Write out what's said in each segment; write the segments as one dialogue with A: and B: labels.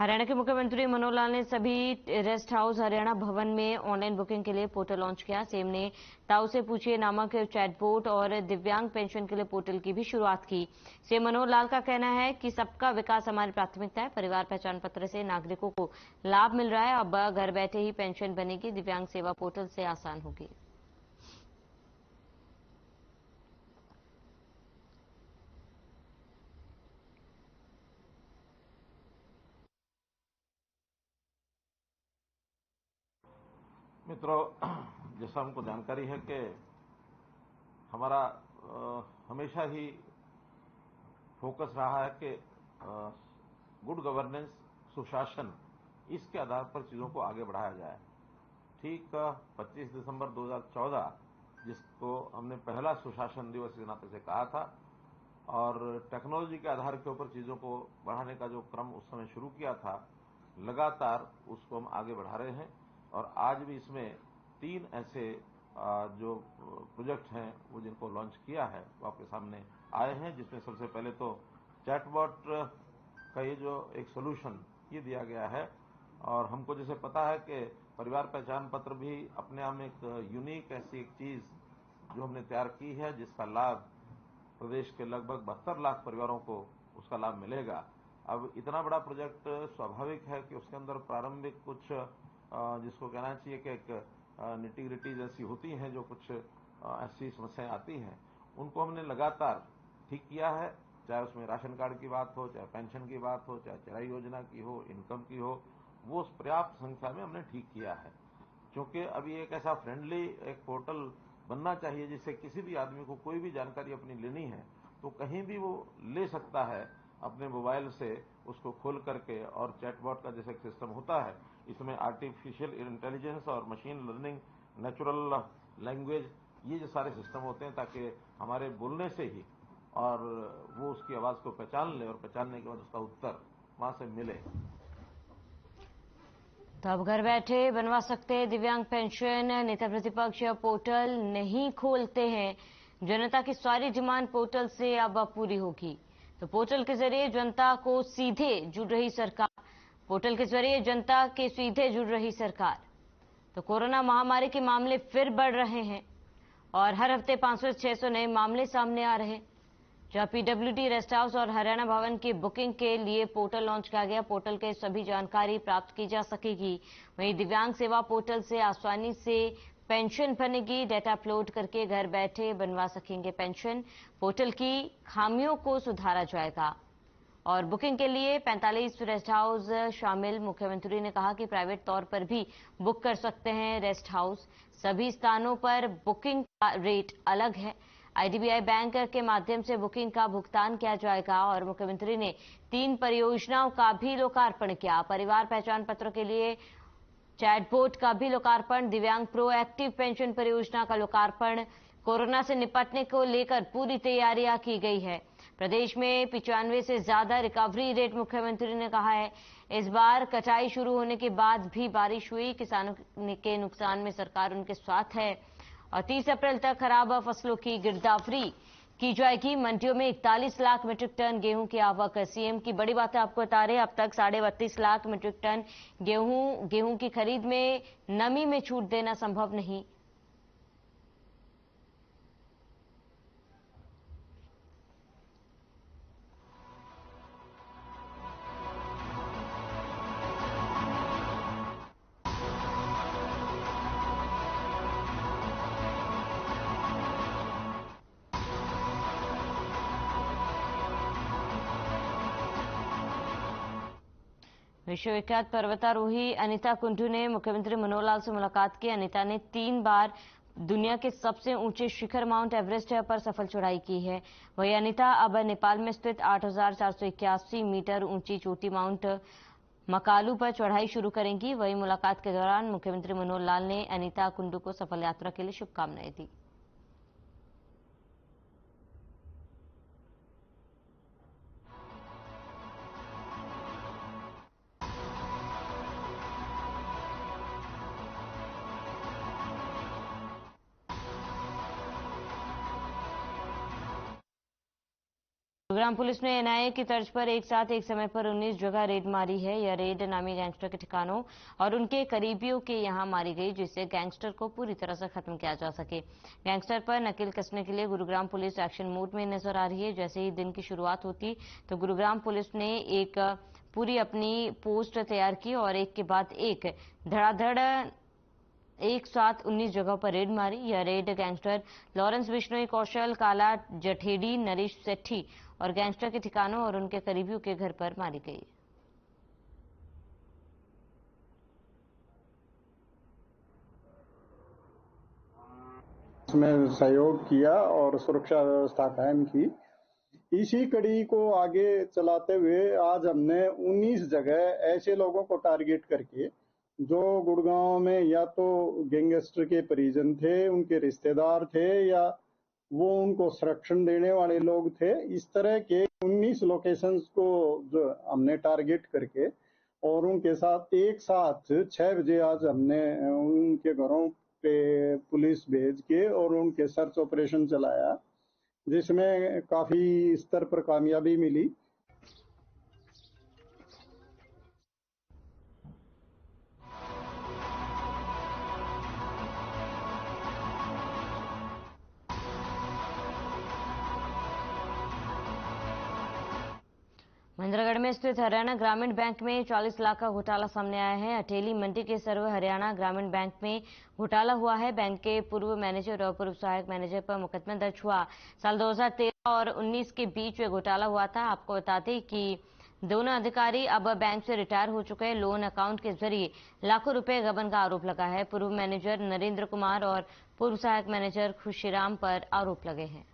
A: हरियाणा के मुख्यमंत्री मनोहर लाल ने सभी रेस्ट हाउस हरियाणा भवन में ऑनलाइन बुकिंग के लिए पोर्टल लॉन्च किया। सीएम ने ताऊ से पूछिए नामक चैटबोट और दिव्यांग पेंशन के लिए पोर्टल की भी शुरुआत की। सीएम मनोहर लाल का कहना है कि सबका विकास हमारी प्राथमिकता है। परिवार पहचान पत्र से नागरिकों को लाभ मिल रहा है। अब घर बैठे ही पेंशन बनेगी। दिव्यांग सेवा पोर्टल से आसान होगी।
B: मित्रों, जैसा हमको जानकारी है कि हमारा हमेशा ही फोकस रहा है कि गुड गवर्नेंस, सुशासन, इसके आधार पर चीज़ों को आगे बढ़ाया जाए। ठीक 25 दिसंबर 2014 जिसको हमने पहला सुशासन दिवस के नाते से कहा था और टेक्नोलॉजी के आधार के ऊपर चीज़ों को बढ़ाने का जो क्रम उस समय शुरू किया था, लगातार उसको हम आगे बढ़ा रहे हैं। और आज भी इसमें 3 ऐसे जो प्रोजेक्ट हैं वो जिनको लॉन्च किया है वो आपके सामने आए हैं, जिसमें सबसे पहले तो चैटबॉट का ये जो एक सोल्यूशन ये दिया गया है। और हमको जैसे पता है कि परिवार पहचान पत्र भी अपने आप में एक यूनिक ऐसी एक चीज़ जो हमने तैयार की है, जिसका लाभ प्रदेश के लगभग 72 लाख परिवारों को उसका लाभ मिलेगा। अब इतना बड़ा प्रोजेक्ट स्वाभाविक है कि उसके अंदर प्रारंभिक कुछ जिसको कहना चाहिए कि एक निटी ग्रिटी जैसी होती हैं, जो कुछ ऐसी समस्याएं आती हैं, उनको हमने लगातार ठीक किया है। चाहे उसमें राशन कार्ड की बात हो, चाहे पेंशन की बात हो, चाहे चराई योजना की हो, इनकम की हो, वो पर्याप्त संख्या में हमने ठीक किया है। क्योंकि अभी एक ऐसा फ्रेंडली एक पोर्टल बनना चाहिए जिससे किसी भी आदमी को कोई भी जानकारी अपनी लेनी है तो कहीं भी वो ले सकता है अपने मोबाइल से उसको खोल करके। और चैटबॉट का जैसे एक सिस्टम होता है, इसमें आर्टिफिशियल इंटेलिजेंस और मशीन लर्निंग, नेचुरल लैंग्वेज, ये जो सारे सिस्टम होते हैं ताकि हमारे बोलने से ही और वो उसकी आवाज़ को पहचान ले और पहचानने के बाद उसका उत्तर वहाँ से मिले।
A: तो अब घर बैठे बनवा सकते हैं दिव्यांग पेंशन। नेता प्रतिपक्ष पोर्टल नहीं खोलते हैं। जनता की सारी डिमांड पोर्टल से अब पूरी होगी। तो पोर्टल के जरिए जनता को सीधे जुड़ रही सरकार। पोर्टल के जरिए जनता के सीधे जुड़ रही सरकार। तो कोरोना महामारी के मामले फिर बढ़ रहे हैं और हर हफ्ते 500-600 नए मामले सामने आ रहे हैं। जहां पीडब्ल्यूडी रेस्ट हाउस और हरियाणा भवन की बुकिंग के लिए पोर्टल लॉन्च किया गया। पोर्टल के सभी जानकारी प्राप्त की जा सकेगी। वहीं दिव्यांग सेवा पोर्टल से आसानी से पेंशन बनेगी। डाटा अपलोड करके घर बैठे बनवा सकेंगे पेंशन। पोर्टल की खामियों को सुधारा जाएगा और बुकिंग के लिए 45 रेस्ट हाउस शामिल। मुख्यमंत्री ने कहा कि प्राइवेट तौर पर भी बुक कर सकते हैं रेस्ट हाउस। सभी स्थानों पर बुकिंग का रेट अलग है। आईडीबीआई बैंक के माध्यम से बुकिंग का भुगतान किया जाएगा। और मुख्यमंत्री ने 3 परियोजनाओं का भी लोकार्पण किया। परिवार पहचान पत्र के लिए चैटबोट का भी लोकार्पण, दिव्यांग प्रोएक्टिव पेंशन परियोजना का लोकार्पण। कोरोना से निपटने को लेकर पूरी तैयारियां की गई है। प्रदेश में 95 से ज्यादा रिकवरी रेट मुख्यमंत्री ने कहा है। इस बार कटाई शुरू होने के बाद भी बारिश हुई। किसानों के नुकसान में सरकार उनके साथ है और 30 अप्रैल तक खराब फसलों की गिरदावरी की जाएगी। मंडियों में 41 लाख मीट्रिक टन गेहूं की आवक। सीएम की बड़ी बात है, आपको बता रहे, अब तक 32.5 लाख मीट्रिक टन गेहूं की खरीद में नमी में छूट देना संभव नहीं। विश्वविख्यात पर्वतारोही अनीता कुंडू ने मुख्यमंत्री मनोहर लाल से मुलाकात की। अनीता ने 3 बार दुनिया के सबसे ऊंचे शिखर माउंट एवरेस्ट पर सफल चढ़ाई की है। वहीं अनीता अब नेपाल में स्थित 8,481 मीटर ऊंची चोटी माउंट मकालू पर चढ़ाई शुरू करेंगी। वहीं मुलाकात के दौरान मुख्यमंत्री मनोहर लाल ने अनीता कुंडू को सफल यात्रा के लिए शुभकामनाएं दी। गुरुग्राम पुलिस ने एनआईए की तर्ज पर एक साथ एक समय पर 19 जगह रेड मारी है। यह रेड नामी गैंगस्टर के ठिकानों और उनके करीबियों के यहां मारी गई, जिससे गैंगस्टर को पूरी तरह से खत्म किया जा सके। गैंगस्टर पर नकेल कसने के लिए गुरुग्राम पुलिस एक्शन मोड में नजर आ रही है। जैसे ही दिन की शुरुआत होती तो गुरुग्राम पुलिस ने एक पूरी अपनी पोस्ट तैयार की और एक के बाद एक धड़ाधड़ एक साथ 19 जगहों पर रेड मारी। यह रेड गैंगस्टर लॉरेंस बिश्नोई कौशल, काला जठेडी, नरेश सेठी और गैंगस्टर के ठिकानों और उनके करीबियों के घर पर मारी गई।
C: इसमें सहयोग किया और सुरक्षा व्यवस्था कायम की। इसी कड़ी को आगे चलाते हुए आज हमने 19 जगह ऐसे लोगों को टारगेट करके, जो गुड़गांव में या तो गैंगस्टर के परिजन थे, उनके रिश्तेदार थे, या वो उनको संरक्षण देने वाले लोग थे, इस तरह के 19 लोकेशंस को जो हमने टारगेट करके और उनके साथ एक साथ 6 बजे आज हमने उनके घरों पे पुलिस भेज के और उनके सर्च ऑपरेशन चलाया, जिसमें काफी स्तर पर कामयाबी मिली।
A: महेंद्रगढ़ में स्थित हरियाणा ग्रामीण बैंक में 40 लाख का घोटाला सामने आया है। अटेली मंडी के सर्व हरियाणा ग्रामीण बैंक में घोटाला हुआ है। बैंक के पूर्व मैनेजर और पूर्व सहायक मैनेजर पर मुकदमा दर्ज हुआ। साल 2013 और 19 के बीच में घोटाला हुआ था। आपको बता दें कि दोनों अधिकारी अब बैंक से रिटायर हो चुके हैं। लोन अकाउंट के जरिए लाखों रुपए गबन का आरोप लगा है। पूर्व मैनेजर नरेंद्र कुमार और पूर्व सहायक मैनेजर खुशीराम पर आरोप लगे हैं।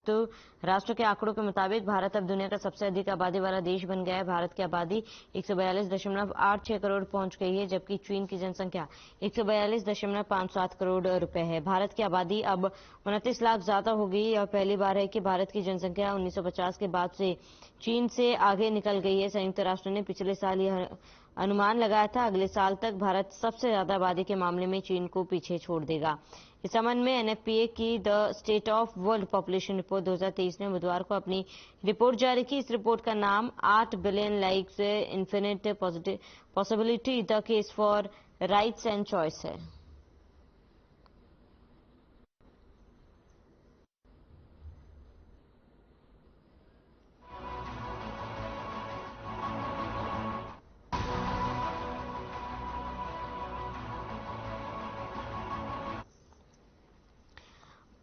A: तो राष्ट्र के आंकड़ों के मुताबिक भारत अब दुनिया का सबसे अधिक आबादी वाला देश बन गया है। भारत की आबादी 142.86 करोड़ पहुंच गई है, जबकि चीन की जनसंख्या 142.57 करोड़ रुपए है। भारत की आबादी अब 29 लाख ज्यादा हो गई। यह पहली बार है कि भारत की जनसंख्या 1950 के बाद से चीन से आगे निकल गई है। संयुक्त राष्ट्र ने पिछले साल यह अनुमान लगाया था, अगले साल तक भारत सबसे ज्यादा आबादी के मामले में चीन को पीछे छोड़ देगा। इस संबंध में एनएफपीए की the state of world population report 2023 ने बुधवार को अपनी रिपोर्ट जारी की। इस रिपोर्ट का नाम 8 billion likes infinite possibility the case for rights and choice है।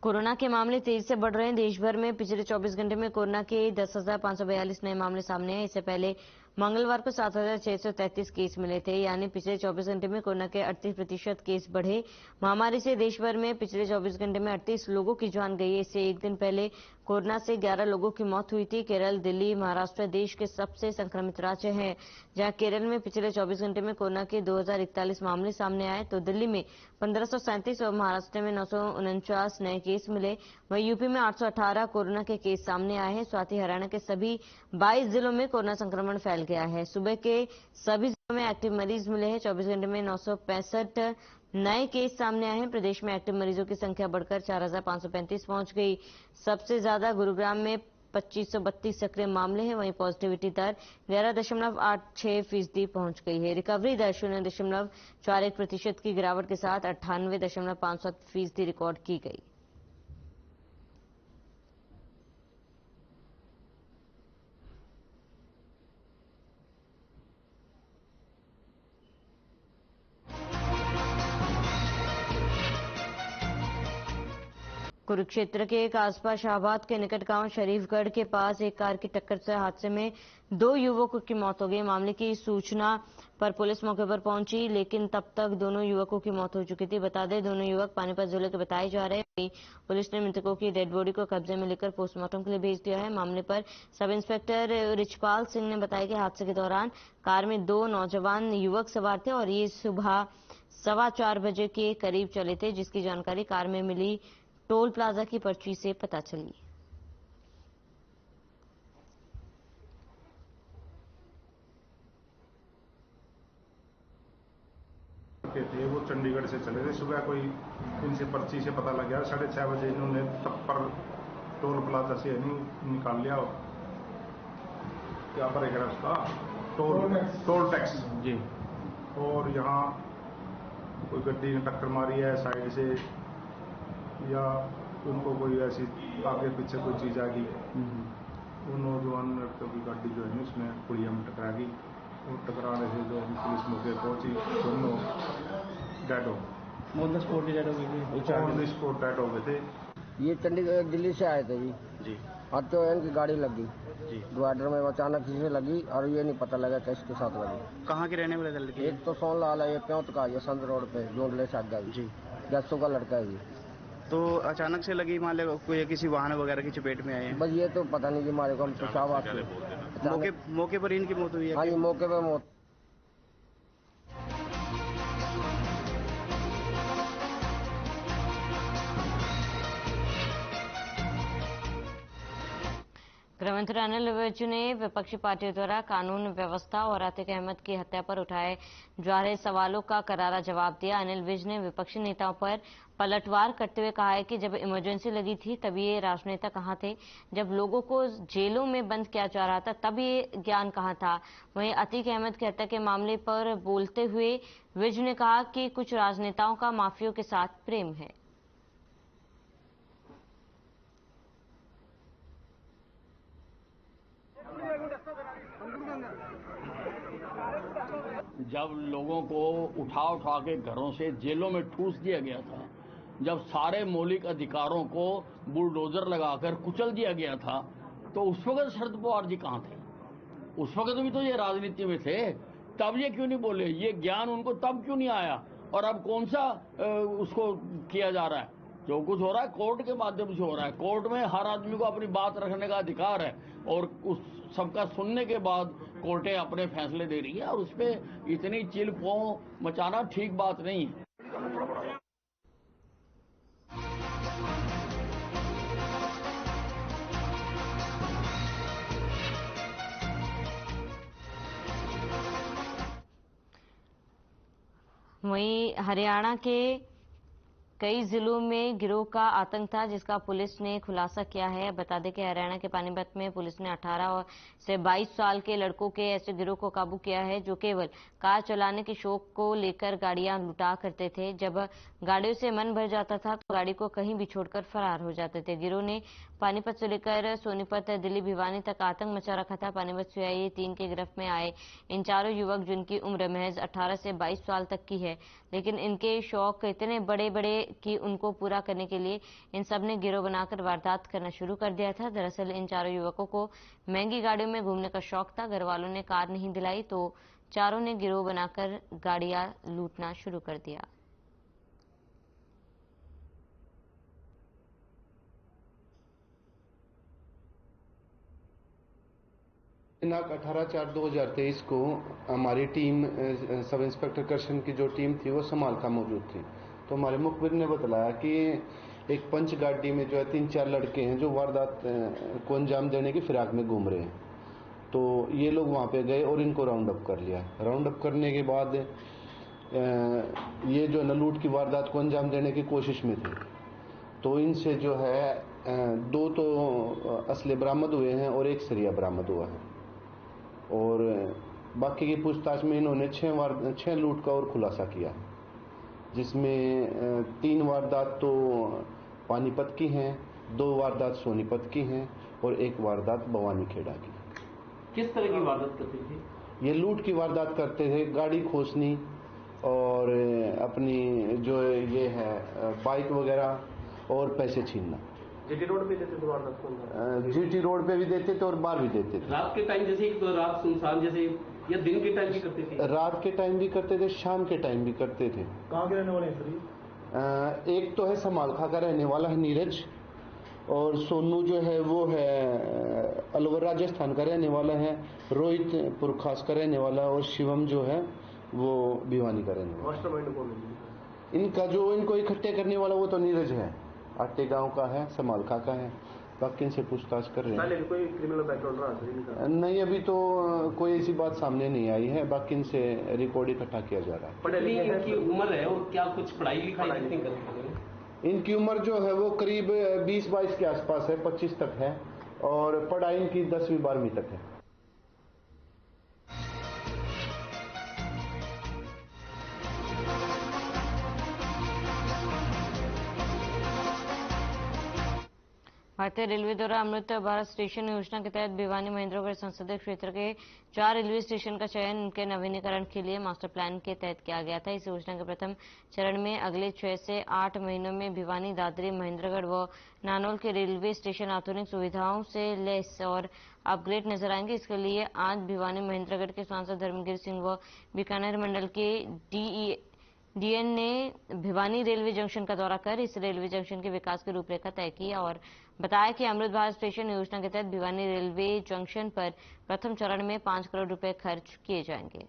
A: कोरोना के मामले तेजी से बढ़ रहे हैं। देश भर में पिछले 24 घंटे में कोरोना के 10,542 नए मामले सामने आए। इससे पहले मंगलवार को 7,633 केस मिले थे, यानी पिछले 24 घंटे में कोरोना के 38% केस बढ़े। महामारी से देश भर में पिछले 24 घंटे में 38 लोगों की जान गई है। इससे एक दिन पहले कोरोना से 11 लोगों की मौत हुई थी। केरल, दिल्ली, महाराष्ट्र देश के सबसे संक्रमित राज्य हैं, जहां केरल में पिछले 24 घंटे में कोरोना के 2041 मामले सामने आए तो दिल्ली में 1537 और महाराष्ट्र में 949 नए केस मिले। वहीं यूपी में 818 कोरोना के केस सामने आए हैं। साथ ही हरियाणा के सभी 22 जिलों में कोरोना संक्रमण फैल गया है। सुबह के सभी जिलों में एक्टिव मरीज मिले हैं। 24 घंटे में 965 नए केस सामने आए हैं। प्रदेश में एक्टिव मरीजों की संख्या बढ़कर 4,535 पहुंच गई। सबसे ज्यादा गुरुग्राम में 2532 सक्रिय मामले हैं। वहीं पॉजिटिविटी दर 11.86% पहुंच गई है। रिकवरी दर 0.41% की गिरावट के साथ 98.57% रिकॉर्ड की गई। कुरुक्षेत्र के कासपा शाहबाद के निकट गांव शरीफगढ़ के पास एक कार की टक्कर से हादसे में 2 युवकों की मौत हो गई। मामले की सूचना पर पुलिस मौके पर पहुंची, लेकिन तब तक दोनों युवकों की मौत हो चुकी थी। बता दें, दोनों युवक पानीपत जिले के बताए जा रहे हैं। पुलिस ने मृतकों की डेड बॉडी को कब्जे में लेकर पोस्टमार्टम के लिए भेज दिया है। मामले पर सब इंस्पेक्टर रिचपाल सिंह ने बताया कि हादसे के दौरान कार में 2 नौजवान युवक सवार थे और ये सुबह 4:15 बजे के करीब चले थे, जिसकी जानकारी कार में मिली टोल प्लाजा की पर्ची से पता चली।
D: थे वो चंडीगढ़ से चले थे। सुबह कोई इनसे पर्ची से पता लग गया 6:30 बजे इन्होंने टप्पर टोल प्लाजा से निकाल लिया। क्या भरेगा उसका टोल टैक्स जी। और यहाँ कोई गड्डी ने टक्कर मारी है साइड से, या उनको कोई ऐसी आगे पीछे कोई चीज आ गई। वो नौजवान लड़कों की गाड़ी जो है उसमें पुलिया में टकरा गई और टकराने से जो पुलिस मौके पहुंची, दोनों डेड हो गए। ऑन द स्पॉट डेड हो गए थे।
E: ये चंडीगढ़ दिल्ली से आए थे जी। और तो इनकी गाड़ी लग गई डिवाइडर में, अचानक से लगी और ये नहीं पता लगा किसके साथ लगी।
F: कहाँ के रहने वाले लड़के?
E: एक तो सोनलाल है, ये प्योंत का, ये संत रोड पे जोंडले से आगे जी, 10 का लड़का है ये।
F: तो अचानक से लगी, मान लो कोई किसी वाहन वगैरह की चपेट में आए हैं?
E: बस ये तो पता नहीं कि हमारे को, हम तो शाहबाद
F: मौके पर इनकी मौत हुई है?
E: हाँ जी, मौके पर मौत।
A: गृहमंत्री अनिल विज ने विपक्षी पार्टियों द्वारा कानून व्यवस्था और अतीक अहमद की हत्या पर उठाए जा रहे सवालों का करारा जवाब दिया। अनिल विज ने विपक्षी नेताओं पर पलटवार करते हुए कहा है कि जब इमरजेंसी लगी थी तब ये राजनेता कहां थे? जब लोगों को जेलों में बंद किया जा रहा था तब ये ज्ञान कहां था? वहीं अतीक अहमद की हत्या के मामले पर बोलते हुए विज ने कहा कि कुछ राजनेताओं का माफियों के साथ प्रेम है।
G: जब लोगों को उठा उठा के घरों से जेलों में ठूस दिया गया था, जब सारे मौलिक अधिकारों को बुलडोजर लगाकर कुचल दिया गया था, तो उस वक्त शरद पवार जी कहां थे? उस वक्त भी तो ये राजनीति में थे, तब ये क्यों नहीं बोले? ये ज्ञान उनको तब क्यों नहीं आया? और अब कौन सा उसको किया जा रहा है? जो कुछ हो रहा है कोर्ट के माध्यम से हो रहा है। कोर्ट में हर आदमी को अपनी बात रखने का अधिकार है और उस सबका सुनने के बाद कोर्टें अपने फैसले दे रही है, और उस पर इतनी चिल पौ मचाना ठीक बात नहीं है।
A: वहीं हरियाणा के कई जिलों में गिरोह का आतंक था, जिसका पुलिस ने खुलासा किया है। बता दें कि हरियाणा के पानीपत में पुलिस ने 18 से 22 साल के लड़कों के ऐसे गिरोह को काबू किया है जो केवल कार चलाने के शौक को लेकर गाड़ियां लुटा करते थे। जब गाड़ियों से मन भर जाता था तो गाड़ी को कहीं भी छोड़कर फरार हो जाते थे। गिरोह ने पानीपत से लेकर सोनीपत, दिल्ली, भिवानी तक आतंक मचा रखा था। पानीपत से आए 3 की गिरफ्त में आए इन चारों युवक, जिनकी उम्र महज 18 से 22 साल तक की है, लेकिन इनके शौक इतने बड़े बड़े कि उनको पूरा करने के लिए इन सब ने गिरोह बनाकर वारदात करना शुरू कर दिया था। दरअसल इन चारों युवकों को महंगी गाड़ियों में घूमने का शौक था। घर वालों ने कार नहीं दिलाई तो चारों ने गिरोह बनाकर गाड़ियां लूटना शुरू कर दिया।
H: दिनांक 18/4/2023 को हमारी टीम सब इंस्पेक्टर कृष्ण की जो टीम थी वो समालखा मौजूद थी। तो हमारे मुखबिर ने बताया कि एक पंच गाड़ी में जो है 3-4 लड़के हैं जो वारदात को अंजाम देने की फिराक में घूम रहे हैं। तो ये लोग वहाँ पे गए और इनको राउंड अप कर लिया। राउंड अप करने के बाद ये जो लूट की वारदात को अंजाम देने की कोशिश में थे। तो इनसे जो है 2 तो असले बरामद हुए हैं और 1 सरिया बरामद हुआ है। और बाकी की पूछताछ में इन्होंने 6 लूट का और खुलासा किया, जिसमें 3 वारदात तो पानीपत की हैं, 2 वारदात सोनीपत की हैं और 1 वारदात भवानी खेड़ा की।
I: किस तरह की वारदात करते थे?
H: ये लूट की वारदात करते थे, गाड़ी खोसनी और अपनी जो ये है बाइक वगैरह और पैसे छीनना।
I: जीटी रोड पे देते थे वारदात?
H: जीटी रोड पे भी देते थे और बाहर भी देते थे।
I: रात के टाइम जैसे तो रात सुनसान जैसे, या दिन के टाइम भी करते थे?
H: रात के टाइम भी करते थे, शाम के टाइम भी करते थे।
I: कहाँ के रहने वाले हैं सर?
H: एक तो है समालखा का रहने वाला है नीरज, और सोनू जो है वो है अलवर राजस्थान का रहने वाला है, रोहित पुरखास का रहने वाला, और शिवम जो है वो भिवानी का रहने वाला।
I: मास्टरमाइंड कौन है
H: इनका? जो इनको इकट्ठे करने वाला वो तो नीरज है, आटे गांव का है, समालखा का है। बाकी इनसे पूछताछ कर रहे हैं।
I: कोई क्रिमिनल बैकग्राउंड रहा?
H: नहीं, अभी तो कोई ऐसी बात सामने नहीं आई है। बाकी इनसे रिकॉर्ड इकट्ठा किया जा रहा है।
I: पढ़े इनकी उम्र है और क्या कुछ पढ़ाई लिखाई नहीं करते?
H: इनकी उम्र जो है वो करीब 20-22 के आसपास है, 25 तक है, और पढ़ाई इनकी 10वीं-12वीं तक है।
A: भारतीय रेलवे द्वारा अमृत भारत स्टेशन योजना के तहत भिवानी महेंद्रगढ़ संसदीय क्षेत्र के 4 रेलवे स्टेशन का चयन उनके नवीनीकरण के लिए मास्टर प्लान के तहत किया गया था। इस योजना के प्रथम चरण में अगले 6 से 8 महीनों में भिवानी, दादरी, महेंद्रगढ़ व नानौल के रेलवे स्टेशन आधुनिक सुविधाओं से लैस और अपग्रेड नजर आएंगे। इसके लिए आज भिवानी महेंद्रगढ़ के सांसद धर्मगिर सिंह व बीकानेर मंडल के डीएन ने भिवानी रेलवे जंक्शन का दौरा कर इस रेलवे जंक्शन के विकास की रूपरेखा तय की और बताया कि अमृत भारत स्टेशन योजना के तहत भिवानी रेलवे जंक्शन पर प्रथम चरण में 5 करोड़ रुपए खर्च किए जाएंगे।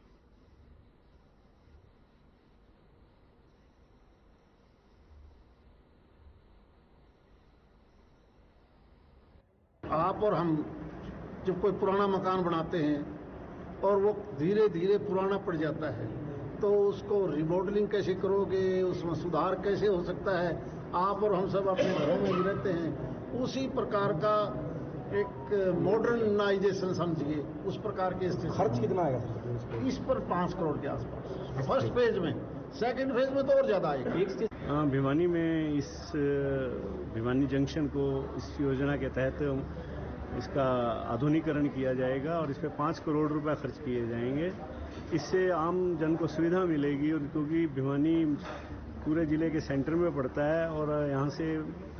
J: आप और हम जब कोई पुराना मकान बनाते हैं और वो धीरे धीरे पुराना पड़ जाता है, तो उसको रिमॉडलिंग कैसे करोगे, उसमें सुधार कैसे हो सकता है। आप और हम सब अपने घरों में ही रहते हैं, उसी प्रकार का एक मॉडर्नाइजेशन समझिए, उस प्रकार के
K: खर्च कितना आएगा
J: इस पर 5 करोड़ के आसपास फर्स्ट फेज में। सेकंड फेज में तो और ज्यादा आएगा।
K: भिवानी में इस भिवानी जंक्शन को इस योजना के तहत इसका आधुनिकीकरण किया जाएगा और इस पर 5 करोड़ रुपए खर्च किए जाएंगे। इससे आम जन को सुविधा मिलेगी, और क्योंकि भिवानी पूरे जिले के सेंटर में पड़ता है और यहाँ से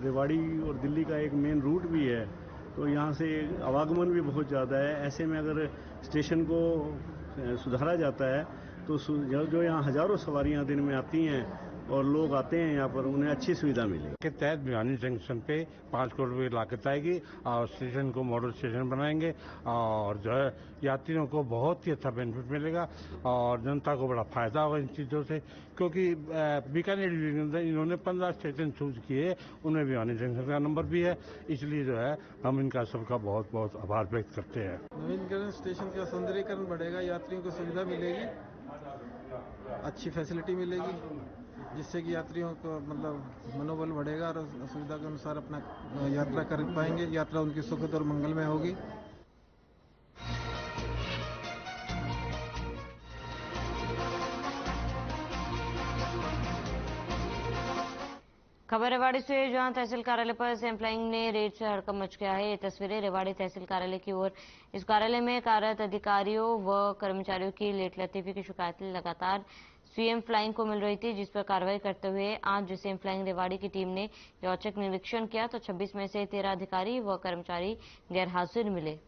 K: रेवाड़ी और दिल्ली का एक मेन रूट भी है, तो यहाँ से आवागमन भी बहुत ज़्यादा है। ऐसे में अगर स्टेशन को सुधारा जाता है तो जो यहाँ हजारों सवारियाँ दिन में आती हैं और लोग आते हैं यहाँ पर, उन्हें अच्छी सुविधा मिलेगी।
L: के तहत भिवानी जंक्शन पे 5 करोड़ रुपये लागत आएगी और स्टेशन को मॉडल स्टेशन बनाएंगे और जो है यात्रियों को बहुत ही अच्छा बेनिफिट मिलेगा और जनता को बड़ा फायदा होगा इन चीज़ों से, क्योंकि बीकानेर इन्होंने 15 स्टेशन चूज किए, उनमें भिवानी जंक्शन का नंबर भी है, इसलिए जो है हम इनका सबका बहुत बहुत आभार व्यक्त करते हैं।
M: नवीनीकरण स्टेशन का सौंदर्यीकरण बढ़ेगा, यात्रियों को सुविधा मिलेगी, अच्छी फैसिलिटी मिलेगी, जिससे कि यात्रियों को मतलब मनोबल बढ़ेगा और सुविधा के अनुसार अपना यात्रा कर पाएंगे, यात्रा उनकी सुखद और मंगलमय होगी।
A: खबर रेवाड़ी से, जहां तहसील कार्यालय पर सेम फ्लाइंग ने रेड से हड़कंप मच गया है। ये तस्वीरें रेवाड़ी तहसील कार्यालय की ओर। इस कार्यालय में कार्यरत अधिकारियों व कर्मचारियों की लेट लतीफी की शिकायतें लगातार सीएम फ्लाइंग को मिल रही थी, जिस पर कार्रवाई करते हुए आज सीएम फ्लाइंग रेवाड़ी की टीम ने औचक निरीक्षण किया तो 26 में से 13 अधिकारी व कर्मचारी गैरहाजिर मिले।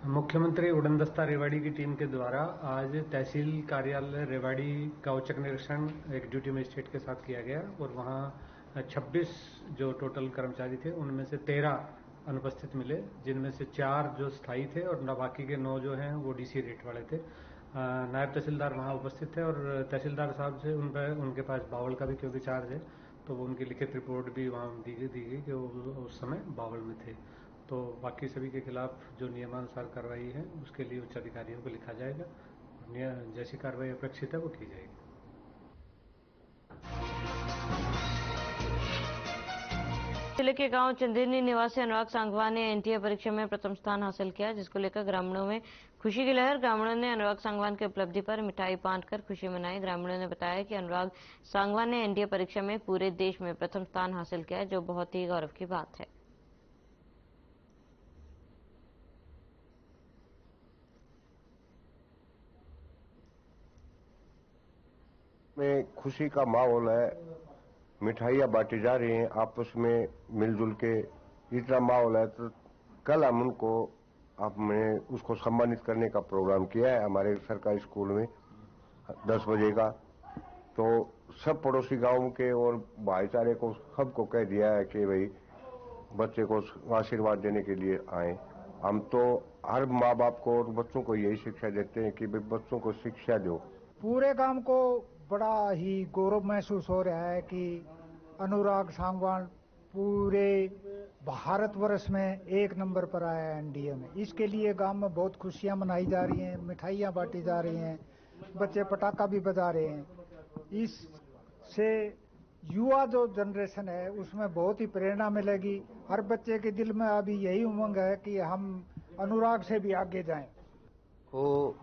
N: मुख्यमंत्री उड़न दस्ता रेवाड़ी की टीम के द्वारा आज तहसील कार्यालय रेवाड़ी का औचक निरीक्षण एक ड्यूटी मजिस्ट्रेट के साथ किया गया और वहां 26 जो टोटल कर्मचारी थे उनमें से 13 अनुपस्थित मिले, जिनमें से 4 जो स्थायी थे और बाकी के 9 जो हैं वो डीसी रेट वाले थे। नायब तहसीलदार वहां उपस्थित थे और तहसीलदार साहब से उनके पास बावल का भी क्योंकि चार्ज है, तो वो उनकी लिखित रिपोर्ट भी वहाँ दी गई कि वो उस समय बावल में थे। तो बाकी सभी के खिलाफ जो नियमानुसार कार्रवाई है उसके लिए उच्च अधिकारियों को लिखा जाएगा, जैसी कार्रवाई अपेक्षित है वो की जाएगी।
A: जिले के गांव चंदेरनी निवासी अनुराग सांगवान ने एनटीए परीक्षा में प्रथम स्थान हासिल किया, जिसको लेकर ग्रामीणों में खुशी की लहर। ग्रामीणों ने अनुराग सांगवान की उपलब्धि पर मिठाई बांटकर खुशी मनाई। ग्रामीणों ने बताया कि अनुराग सांगवान ने एनटीए परीक्षा में पूरे देश में प्रथम स्थान हासिल किया, जो बहुत ही गौरव की बात है।
O: में खुशी का माहौल है, मिठाइयाँ बांटी जा रही हैं, आपस में मिलजुल के इतना माहौल है। तो कल हम उनको हमने उसको सम्मानित करने का प्रोग्राम किया है हमारे सरकारी स्कूल में 10 बजे का। तो सब पड़ोसी गांव के और भाईचारे को सबको कह दिया है कि भाई बच्चे को आशीर्वाद देने के लिए आए। हम तो हर माँ बाप को और बच्चों को यही शिक्षा देते हैं कि भाई बच्चों को शिक्षा दो।
P: पूरे गांव को बड़ा ही गौरव महसूस हो रहा है कि अनुराग सांगवान पूरे भारतवर्ष में 1 नंबर पर आया है एनडीए में। इसके लिए गांव में बहुत खुशियां मनाई जा रही हैं, मिठाइयां बांटी जा रही हैं, बच्चे पटाखा भी बजा रहे हैं। इससे युवा जो जनरेशन है उसमें बहुत ही प्रेरणा मिलेगी। हर बच्चे के दिल में अभी यही उमंग है कि हम अनुराग से भी आगे जाएं।
Q: तो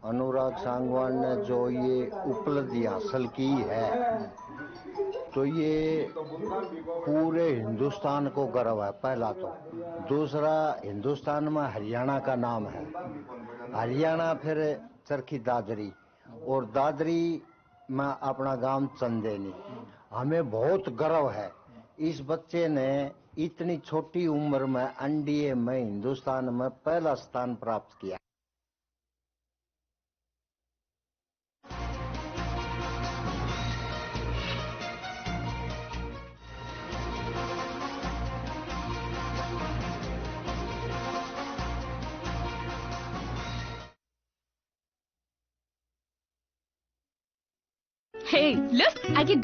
Q: अनुराग सांगवान ने जो ये उपलब्धि हासिल की है तो ये पूरे हिंदुस्तान को गर्व है पहला तो। दूसरा, हिंदुस्तान में हरियाणा का नाम है, हरियाणा फिर चरखी दादरी और दादरी में अपना गांव चंदेनी। हमें बहुत गर्व है इस बच्चे ने इतनी छोटी उम्र में एनडीए में हिंदुस्तान में पहला स्थान प्राप्त किया।
R: Hey, look, I can